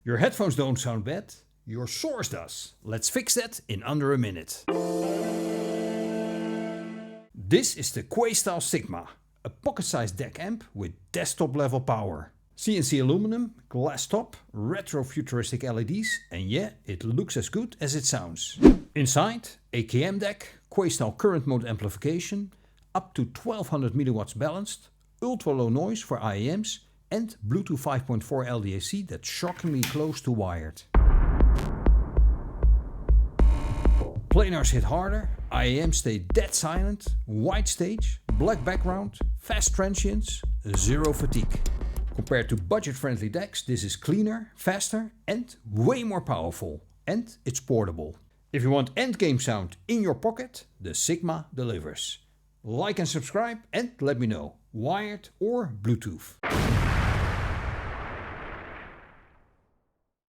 Your headphones don't sound bad, your source does. Let's fix that in under a minute. This is the Questyle SIGMA, a pocket-sized DAC amp with desktop-level power. CNC aluminum, glass top, retro-futuristic LEDs, and yeah, it looks as good as it sounds. Inside, AKM DAC, Questyle current mode amplification, up to 1200 mW balanced, ultra-low noise for IEMs, and Bluetooth 5.4 LDAC that's shockingly close to wired. Planars hit harder, IEMs stay dead silent, white stage, black background, fast transients, zero fatigue. Compared to budget-friendly DACs, this is cleaner, faster and way more powerful. And it's portable. If you want endgame sound in your pocket, the SIGMA delivers. Like and subscribe and let me know, wired or Bluetooth.